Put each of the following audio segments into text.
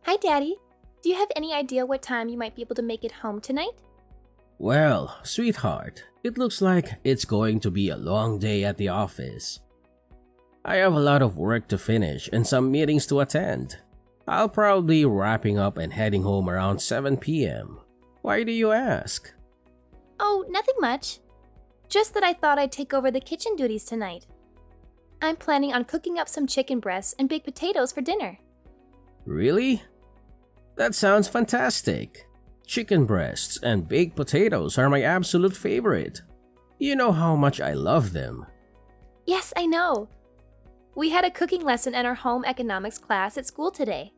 Hi, Daddy. Do you have any idea what time you might be able to make it home tonight? Well, sweetheart, it looks like it's going to be a long day at the office. I have a lot of work to finish and some meetings to attend. I'll probably be wrapping up and heading home around 7 p.m. Why do you ask? Oh, nothing much. Just that I thought I'd take over the kitchen duties tonight. I'm planning on cooking up some chicken breasts and baked potatoes for dinner. Really? That sounds fantastic. Chicken breasts and baked potatoes are my absolute favorite. You know how much I love them. Yes, I know. We had a cooking lesson in our home economics class at school today.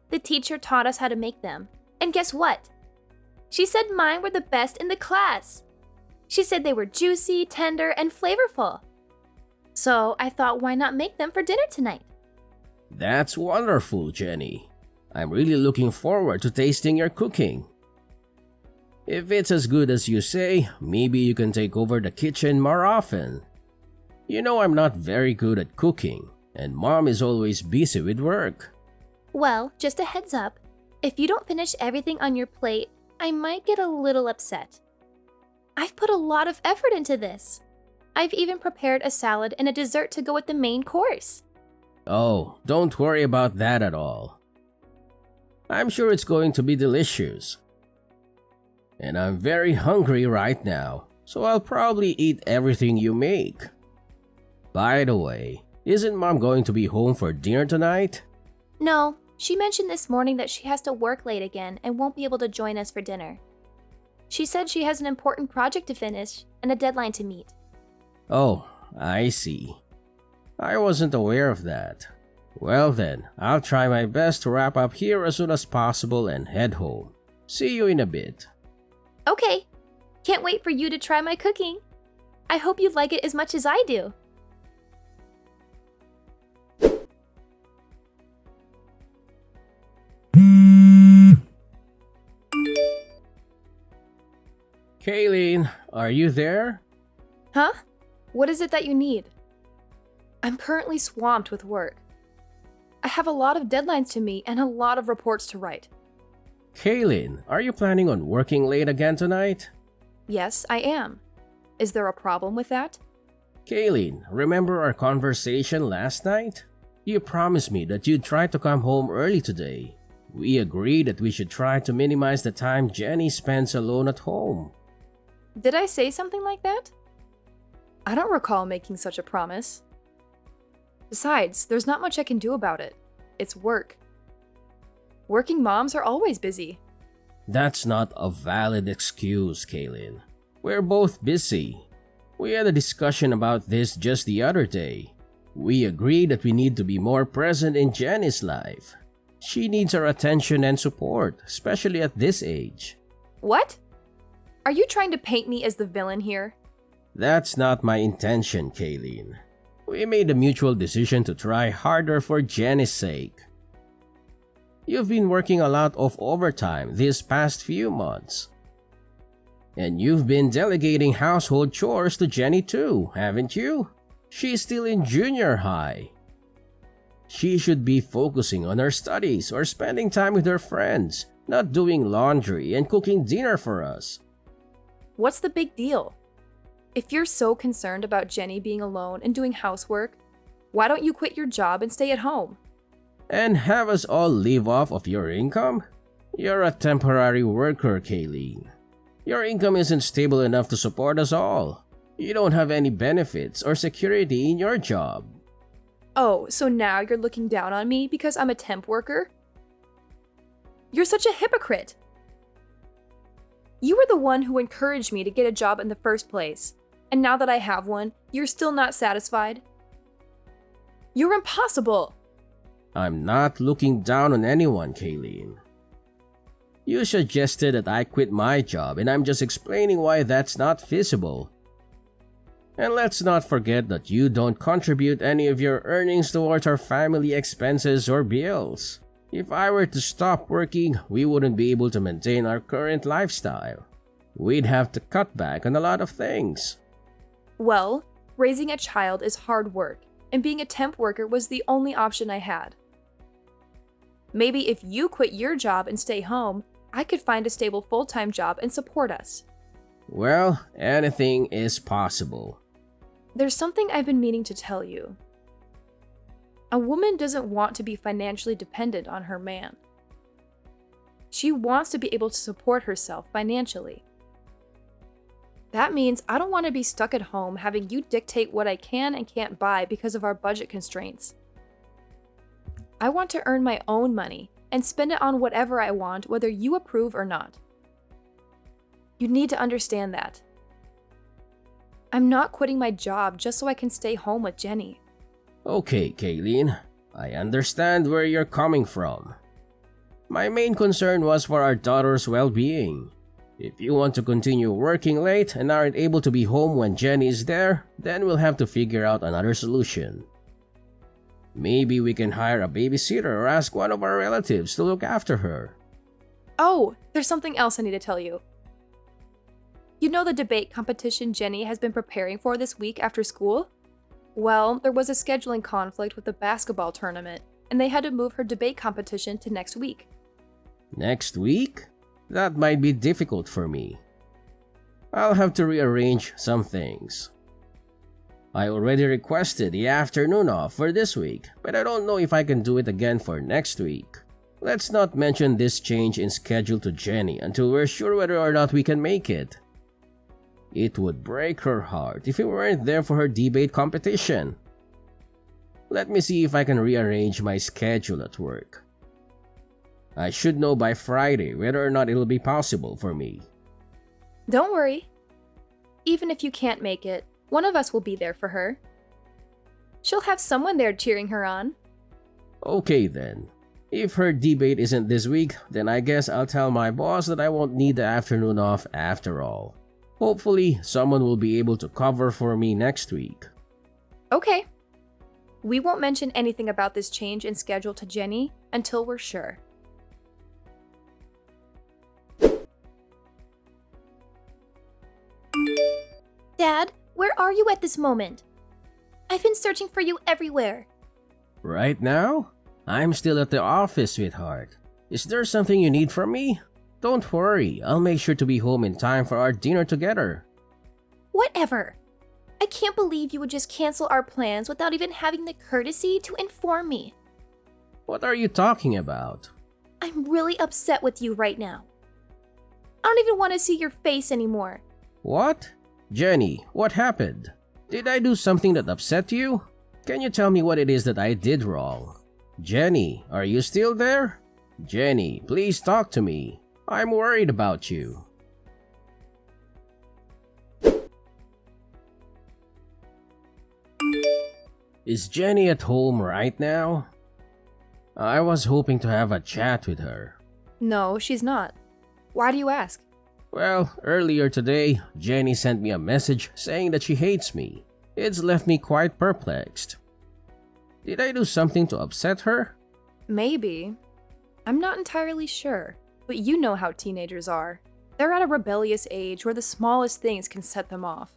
The teacher taught us how to make them. And guess what? She said mine were the best in the class. She said they were juicy, tender, and flavorful. So I thought, why not make them for dinner tonight? That's wonderful, Jenny. I'm really looking forward to tasting your cooking. If it's as good as you say, maybe you can take over the kitchen more often. You know I'm not very good at cooking, and Mom is always busy with work. Well, just a heads up. If you don't finish everything on your plate, I might get a little upset. I've put a lot of effort into this. I've even prepared a salad and a dessert to go with the main course. Oh, don't worry about that at all. I'm sure it's going to be delicious. And I'm very hungry right now, so I'll probably eat everything you make. By the way, isn't Mom going to be home for dinner tonight? No, she mentioned this morning that she has to work late again and won't be able to join us for dinner. She said she has an important project to finish and a deadline to meet. Oh, I see. I wasn't aware of that. Well then, I'll try my best to wrap up here as soon as possible and head home. See you in a bit. Okay, can't wait for you to try my cooking. I hope you like it as much as I do. Kayleen, are you there? Huh? What is it that you need? I'm currently swamped with work. I have a lot of deadlines to meet and a lot of reports to write. Kayleen, are you planning on working late again tonight? Yes, I am. Is there a problem with that? Kayleen, remember our conversation last night? You promised me that you'd try to come home early today. We agreed that we should try to minimize the time Jenny spends alone at home. Did I say something like that? I don't recall making such a promise. Besides, there's not much I can do about it. It's work. Working moms are always busy. That's not a valid excuse, Kaylin. We're both busy. We had a discussion about this just the other day. We agreed that we need to be more present in Jenny's life. She needs our attention and support, especially at this age. What? Are you trying to paint me as the villain here? That's not my intention, Kaylin. We made a mutual decision to try harder for Jenny's sake. You've been working a lot of overtime these past few months. And you've been delegating household chores to Jenny too, haven't you? She's still in junior high. She should be focusing on her studies or spending time with her friends, not doing laundry and cooking dinner for us. What's the big deal? If you're so concerned about Jenny being alone and doing housework, why don't you quit your job and stay at home? And have us all live off of your income? You're a temporary worker, Kayleen. Your income isn't stable enough to support us all. You don't have any benefits or security in your job. Oh, so now you're looking down on me because I'm a temp worker? You're such a hypocrite. You were the one who encouraged me to get a job in the first place, and now that I have one, you're still not satisfied? You're impossible! I'm not looking down on anyone, Kayleen. You suggested that I quit my job, and I'm just explaining why that's not feasible. And let's not forget that you don't contribute any of your earnings towards our family expenses or bills. If I were to stop working, we wouldn't be able to maintain our current lifestyle. We'd have to cut back on a lot of things. Well, raising a child is hard work, and being a temp worker was the only option I had. Maybe if you quit your job and stay home, I could find a stable full-time job and support us. Well, anything is possible. There's something I've been meaning to tell you. A woman doesn't want to be financially dependent on her man. She wants to be able to support herself financially. That means I don't want to be stuck at home having you dictate what I can and can't buy because of our budget constraints. I want to earn my own money and spend it on whatever I want, whether you approve or not. You need to understand that. I'm not quitting my job just so I can stay home with Jenny. Okay, Kayleen, I understand where you're coming from. My main concern was for our daughter's well-being. If you want to continue working late and aren't able to be home when Jenny is there, then we'll have to figure out another solution. Maybe we can hire a babysitter or ask one of our relatives to look after her. Oh, there's something else I need to tell you. You know the debate competition Jenny has been preparing for this week after school? Well, there was a scheduling conflict with the basketball tournament, and they had to move her debate competition to next week. Next week? That might be difficult for me. I'll have to rearrange some things. I already requested the afternoon off for this week, but I don't know if I can do it again for next week. Let's not mention this change in schedule to Jenny until we're sure whether or not we can make it. It would break her heart if we weren't there for her debate competition. Let me see if I can rearrange my schedule at work. I should know by Friday whether or not it'll be possible for me. Don't worry. Even if you can't make it, one of us will be there for her. She'll have someone there cheering her on. Okay then. If her debate isn't this week, then I guess I'll tell my boss that I won't need the afternoon off after all. Hopefully, someone will be able to cover for me next week. Okay. We won't mention anything about this change in schedule to Jenny until we're sure. Dad, where are you at this moment? I've been searching for you everywhere. Right now? I'm still at the office, sweetheart. Is there something you need from me? Don't worry, I'll make sure to be home in time for our dinner together. Whatever. I can't believe you would just cancel our plans without even having the courtesy to inform me. What are you talking about? I'm really upset with you right now. I don't even want to see your face anymore. What? Jenny, what happened? Did I do something that upset you? Can you tell me what it is that I did wrong? Jenny, are you still there? Jenny, please talk to me. I'm worried about you. Is Jenny at home right now? I was hoping to have a chat with her. No, she's not. Why do you ask? Well, earlier today, Jenny sent me a message saying that she hates me. It's left me quite perplexed. Did I do something to upset her? Maybe. I'm not entirely sure, but you know how teenagers are. They're at a rebellious age where the smallest things can set them off.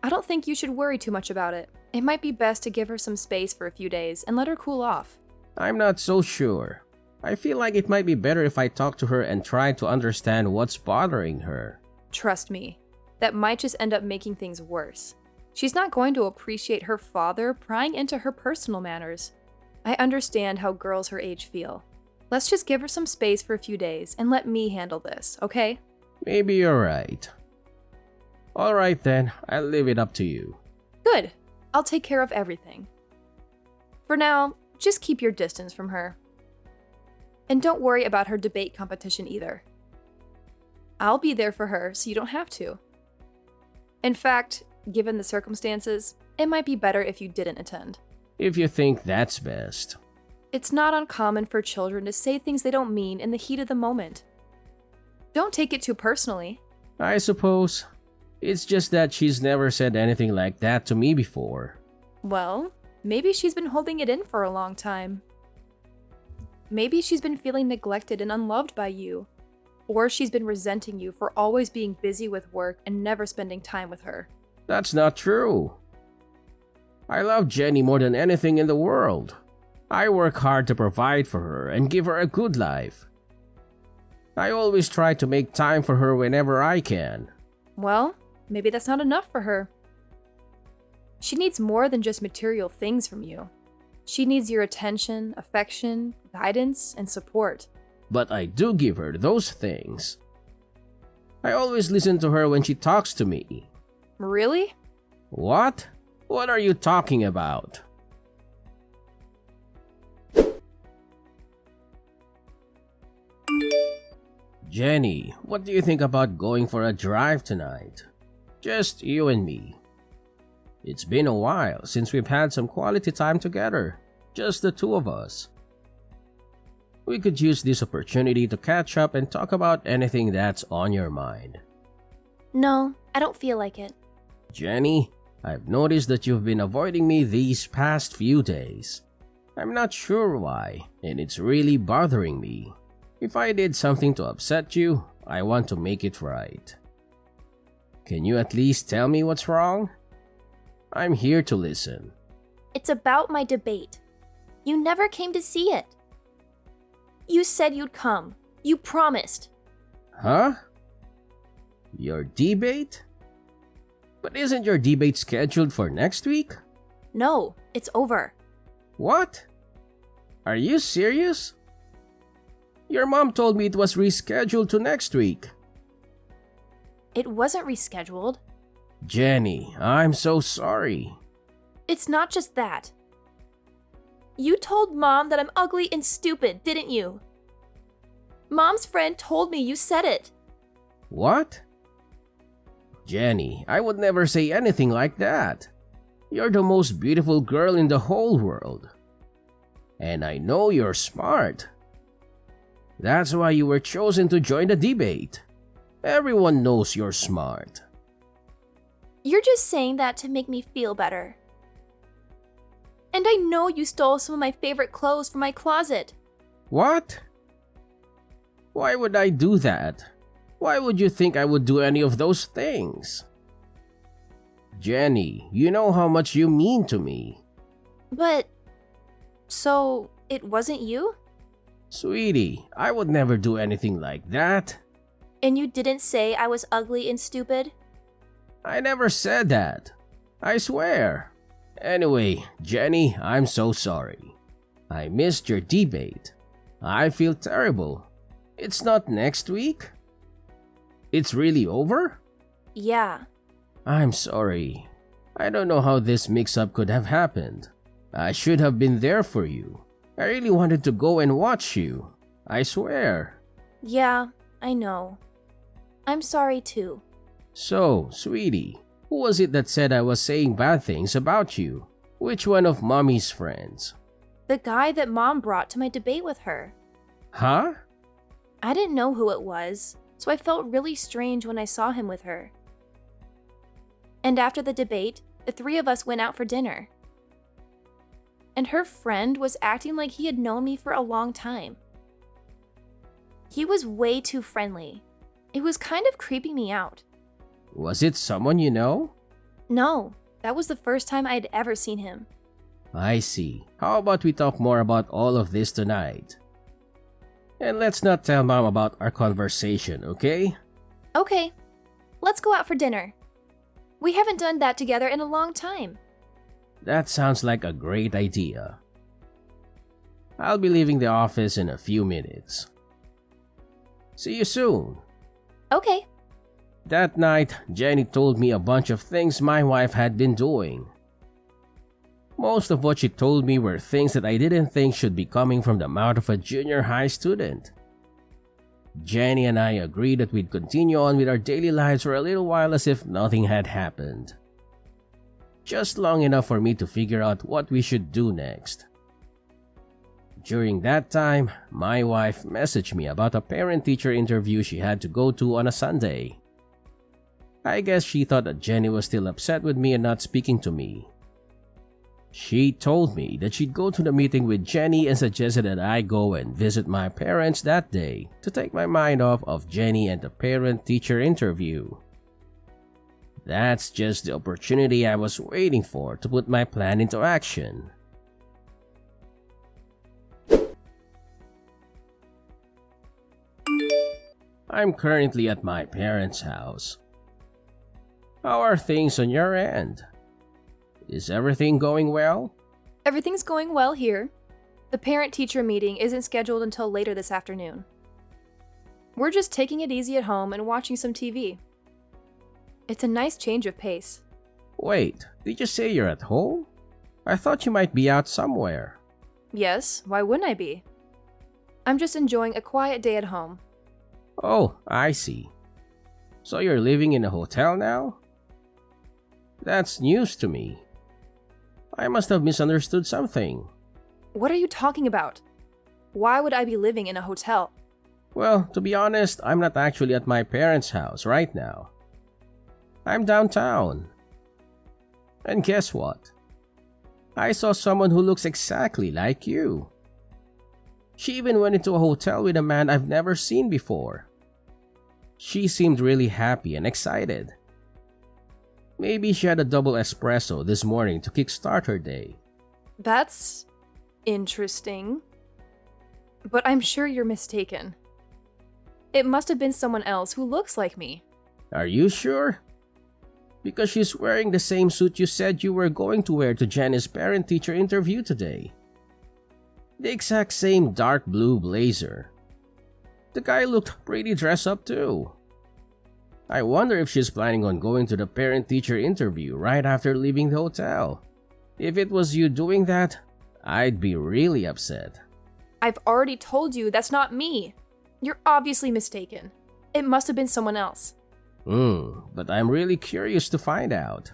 I don't think you should worry too much about it. It might be best to give her some space for a few days and let her cool off. I'm not so sure. I feel like it might be better if I talk to her and try to understand what's bothering her. Trust me, that might just end up making things worse. She's not going to appreciate her father prying into her personal matters. I understand how girls her age feel. Let's just give her some space for a few days and let me handle this, okay? Maybe you're right. Alright then, I'll leave it up to you. Good. I'll take care of everything. For now, just keep your distance from her. And don't worry about her debate competition either. I'll be there for her so you don't have to. In fact, given the circumstances, it might be better if you didn't attend. If you think that's best. It's not uncommon for children to say things they don't mean in the heat of the moment. Don't take it too personally. I suppose. It's just that she's never said anything like that to me before. Well, maybe she's been holding it in for a long time. Maybe she's been feeling neglected and unloved by you. Or she's been resenting you for always being busy with work and never spending time with her. That's not true. I love Jenny more than anything in the world. I work hard to provide for her and give her a good life. I always try to make time for her whenever I can. Well, maybe that's not enough for her. She needs more than just material things from you. She needs your attention, affection, guidance, and support. But I do give her those things. I always listen to her when she talks to me. Really? What? What are you talking about? Jenny, what do you think about going for a drive tonight? Just you and me. It's been a while since we've had some quality time together, just the two of us. We could use this opportunity to catch up and talk about anything that's on your mind. No, I don't feel like it. Jenny, I've noticed that you've been avoiding me these past few days. I'm not sure why, and it's really bothering me. If I did something to upset you, I want to make it right. Can you at least tell me what's wrong? I'm here to listen. It's about my debate. You never came to see it. You said you'd come. You promised. Huh? Your debate? But isn't your debate scheduled for next week? No, it's over. What? Are you serious? Your mom told me it was rescheduled to next week. It wasn't rescheduled. Jenny, I'm so sorry. It's not just that. You told Mom that I'm ugly and stupid, didn't you? Mom's friend told me you said it. What? Jenny, I would never say anything like that. You're the most beautiful girl in the whole world. And I know you're smart. That's why you were chosen to join the debate. Everyone knows you're smart. You're just saying that to make me feel better. And I know you stole some of my favorite clothes from my closet. What? Why would I do that? Why would you think I would do any of those things? Jenny, you know how much you mean to me. But... so, it wasn't you? Sweetie, I would never do anything like that. And you didn't say I was ugly and stupid? I never said that. I swear. Anyway, Jenny, I'm so sorry. I missed your debate. I feel terrible. It's not next week? It's really over? Yeah. I'm sorry. I don't know how this mix-up could have happened. I should have been there for you. I really wanted to go and watch you. I swear. Yeah, I know. I'm sorry too. So, sweetie, who was it that said I was saying bad things about you? Which one of Mommy's friends? The guy that Mom brought to my debate with her. Huh? I didn't know who it was, so I felt really strange when I saw him with her. And after the debate, the three of us went out for dinner. And her friend was acting like he had known me for a long time. He was way too friendly. It was kind of creeping me out. Was it someone you know? No, that was the first time I had ever seen him. I see. How about we talk more about all of this tonight? And let's not tell Mom about our conversation, okay? Okay, let's go out for dinner. We haven't done that together in a long time. That sounds like a great idea. I'll be leaving the office in a few minutes. See you soon. Okay. That night, Jenny told me a bunch of things my wife had been doing. Most of what she told me were things that I didn't think should be coming from the mouth of a junior high student. Jenny and I agreed that we'd continue on with our daily lives for a little while as if nothing had happened. Just long enough for me to figure out what we should do next. During that time, my wife messaged me about a parent-teacher interview she had to go to on a Sunday. I guess she thought that Jenny was still upset with me and not speaking to me. She told me that she'd go to the meeting with Jenny and suggested that I go and visit my parents that day to take my mind off of Jenny and the parent-teacher interview. That's just the opportunity I was waiting for to put my plan into action. I'm currently at my parents' house. How are things on your end? Is everything going well? Everything's going well here. The parent-teacher meeting isn't scheduled until later this afternoon. We're just taking it easy at home and watching some TV. It's a nice change of pace. Wait, did you say you're at home? I thought you might be out somewhere. Yes, why wouldn't I be? I'm just enjoying a quiet day at home. Oh, I see. So you're living in a hotel now? That's news to me. I must have misunderstood something. What are you talking about? Why would I be living in a hotel? Well, to be honest, I'm not actually at my parents' house right now. I'm downtown. And guess what? I saw someone who looks exactly like you. She even went into a hotel with a man I've never seen before. She seemed really happy and excited. Maybe she had a double espresso this morning to kickstart her day. That's interesting. But I'm sure you're mistaken. It must have been someone else who looks like me. Are you sure? Because she's wearing the same suit you said you were going to wear to Jenny's parent-teacher interview today. The exact same dark blue blazer. The guy looked pretty dressed up too. I wonder if she's planning on going to the parent-teacher interview right after leaving the hotel. If it was you doing that, I'd be really upset. I've already told you that's not me. You're obviously mistaken. It must have been someone else. But I'm really curious to find out.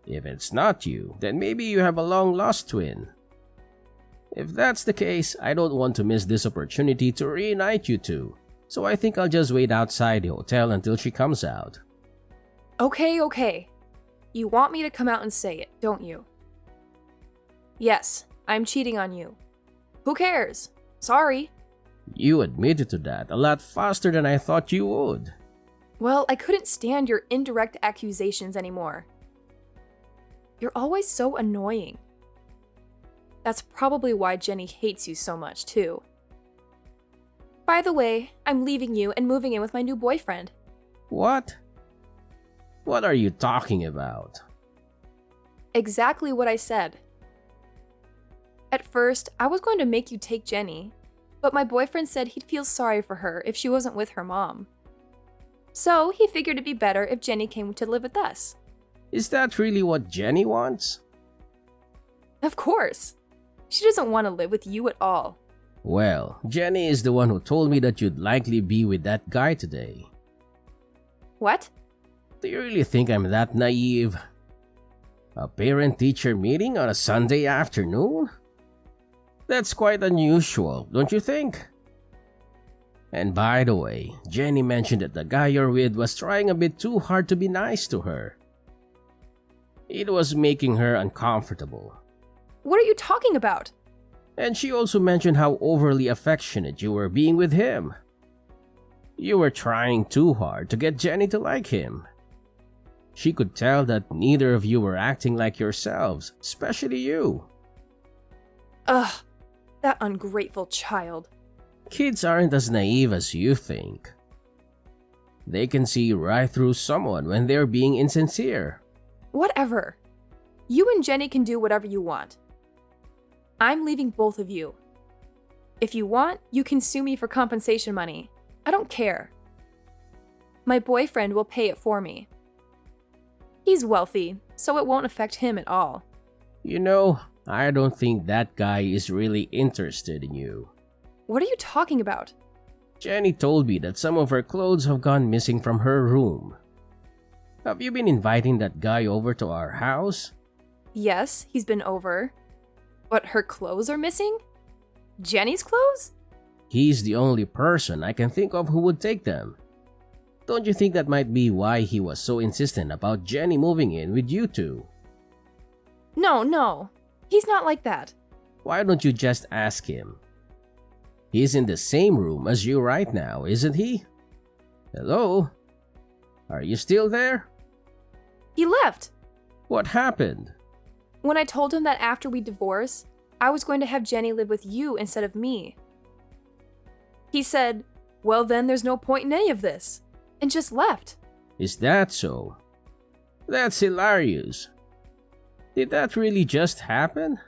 If it's not you, then maybe you have a long-lost twin. If that's the case, I don't want to miss this opportunity to reunite you two, so I think I'll just wait outside the hotel until she comes out. Okay. You want me to come out and say it, don't you? Yes, I'm cheating on you. Who cares? Sorry. You admitted to that a lot faster than I thought you would. Well, I couldn't stand your indirect accusations anymore. You're always so annoying. That's probably why Jenny hates you so much, too. By the way, I'm leaving you and moving in with my new boyfriend. What? What are you talking about? Exactly what I said. At first, I was going to make you take Jenny, but my boyfriend said he'd feel sorry for her if she wasn't with her mom. So he figured it'd be better if Jenny came to live with us. Is that really what Jenny wants? Of course. She doesn't want to live with you at all. Well, Jenny is the one who told me that you'd likely be with that guy today. What? Do you really think I'm that naive? A parent-teacher meeting on a Sunday afternoon? That's quite unusual, don't you think? And by the way, Jenny mentioned that the guy you're with was trying a bit too hard to be nice to her. It was making her uncomfortable. What are you talking about? And she also mentioned how overly affectionate you were being with him. You were trying too hard to get Jenny to like him. She could tell that neither of you were acting like yourselves, especially you. Ugh, that ungrateful child. Kids aren't as naive as you think. They can see right through someone when they're being insincere. Whatever. You and Jenny can do whatever you want. I'm leaving both of you. If you want, you can sue me for compensation money. I don't care. My boyfriend will pay it for me. He's wealthy, so it won't affect him at all. You know, I don't think that guy is really interested in you. What are you talking about? Jenny told me that some of her clothes have gone missing from her room. Have you been inviting that guy over to our house? Yes, he's been over. But her clothes are missing? Jenny's clothes? He's the only person I can think of who would take them. Don't you think that might be why he was so insistent about Jenny moving in with you two? No. He's not like that. Why don't you just ask him? He's in the same room as you right now, isn't he? Hello? Are you still there? He left. What happened? When I told him that after we divorce, I was going to have Jenny live with you instead of me. He said, Well, then there's no point in any of this. And just left. Is that so? That's hilarious. Did that really just happen?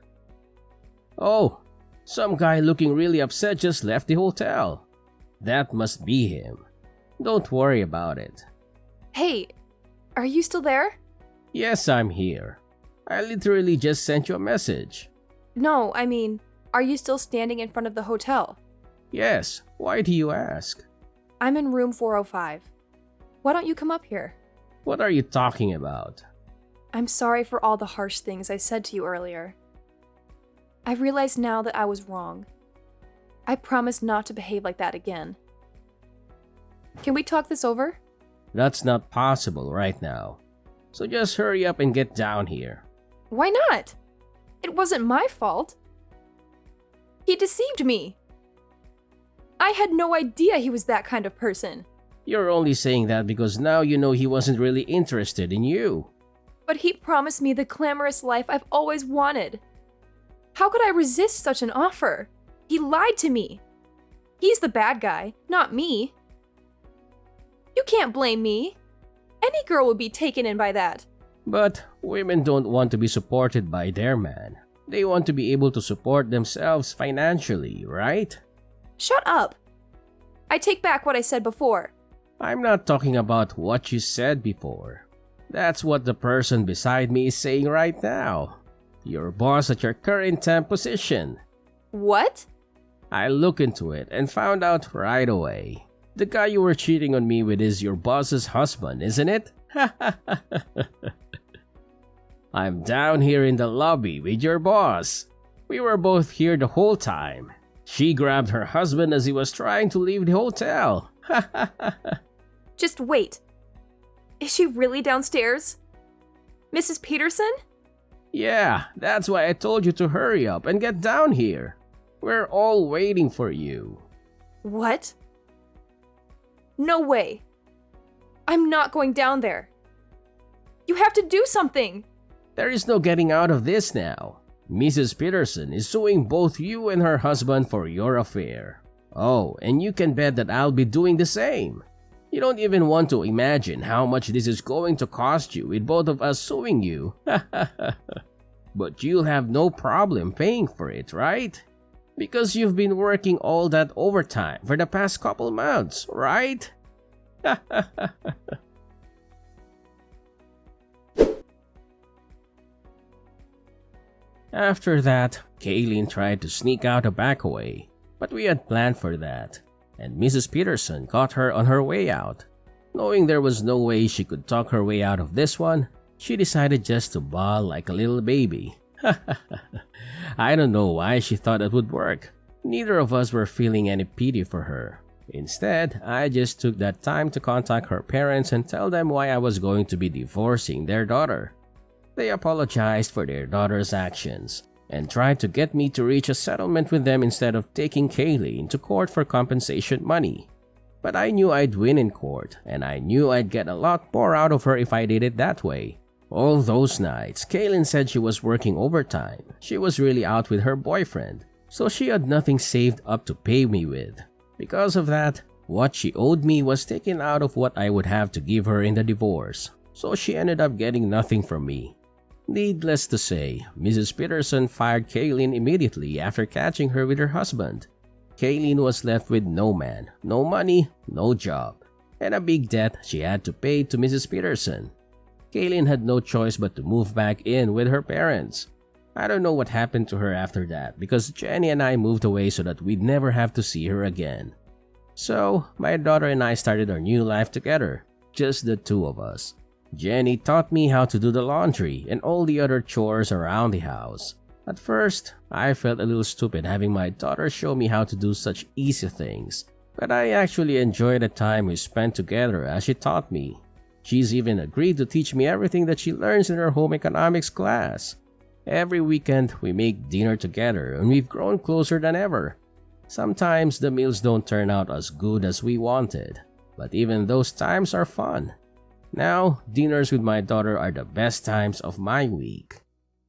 Oh, some guy looking really upset just left the hotel. That must be him. Don't worry about it. Hey, are you still there? Yes, I'm here. I literally just sent you a message. No, I mean, are you still standing in front of the hotel? Yes, why do you ask? I'm in room 405. Why don't you come up here? What are you talking about? I'm sorry for all the harsh things I said to you earlier. I realize now that I was wrong. I promise not to behave like that again. Can we talk this over? That's not possible right now. So just hurry up and get down here. Why not? It wasn't my fault. He deceived me. I had no idea he was that kind of person. You're only saying that because now you know he wasn't really interested in you. But he promised me the glamorous life I've always wanted. How could I resist such an offer? He lied to me. He's the bad guy, not me. You can't blame me. Any girl would be taken in by that. But women don't want to be supported by their man. They want to be able to support themselves financially, right? Shut up. I take back what I said before. I'm not talking about what you said before. That's what the person beside me is saying right now. Your boss at your current temp position. What? I looked into it and found out right away. The guy you were cheating on me with is your boss's husband, isn't it? I'm down here in the lobby with your boss. We were both here the whole time. She grabbed her husband as he was trying to leave the hotel. Just wait. Is she really downstairs? Mrs. Peterson? Yeah, that's why I told you to hurry up and get down here. We're all waiting for you. What? No way. I'm not going down there. You have to do something. There is no getting out of this now. Mrs. Peterson is suing both you and her husband for your affair. Oh, and you can bet that I'll be doing the same. You don't even want to imagine how much this is going to cost you with both of us suing you. But you'll have no problem paying for it, right? Because you've been working all that overtime for the past couple months, right? After that, Kaylin tried to sneak out a back way, but we had planned for that, and Mrs. Peterson caught her on her way out. Knowing there was no way she could talk her way out of this one, she decided just to bawl like a little baby. I don't know why she thought it would work. Neither of us were feeling any pity for her. Instead, I just took that time to contact her parents and tell them why I was going to be divorcing their daughter. They apologized for their daughter's actions and tried to get me to reach a settlement with them instead of taking Kaylee into court for compensation money. But I knew I'd win in court, and I knew I'd get a lot more out of her if I did it that way. All those nights, Kaylin said she was working overtime. She was really out with her boyfriend, so she had nothing saved up to pay me with. Because of that, what she owed me was taken out of what I would have to give her in the divorce, so she ended up getting nothing from me. Needless to say, Mrs. Peterson fired Kaylin immediately after catching her with her husband. Kaylin was left with no man, no money, no job, and a big debt she had to pay to Mrs. Peterson. Kaylin had no choice but to move back in with her parents. I don't know what happened to her after that because Jenny and I moved away so that we'd never have to see her again. So, my daughter and I started our new life together, just the two of us. Jenny taught me how to do the laundry and all the other chores around the house. At first, I felt a little stupid having my daughter show me how to do such easy things, but I actually enjoyed the time we spent together as she taught me. She's even agreed to teach me everything that she learns in her home economics class. Every weekend, we make dinner together and we've grown closer than ever. Sometimes the meals don't turn out as good as we wanted, but even those times are fun. Now, dinners with my daughter are the best times of my week.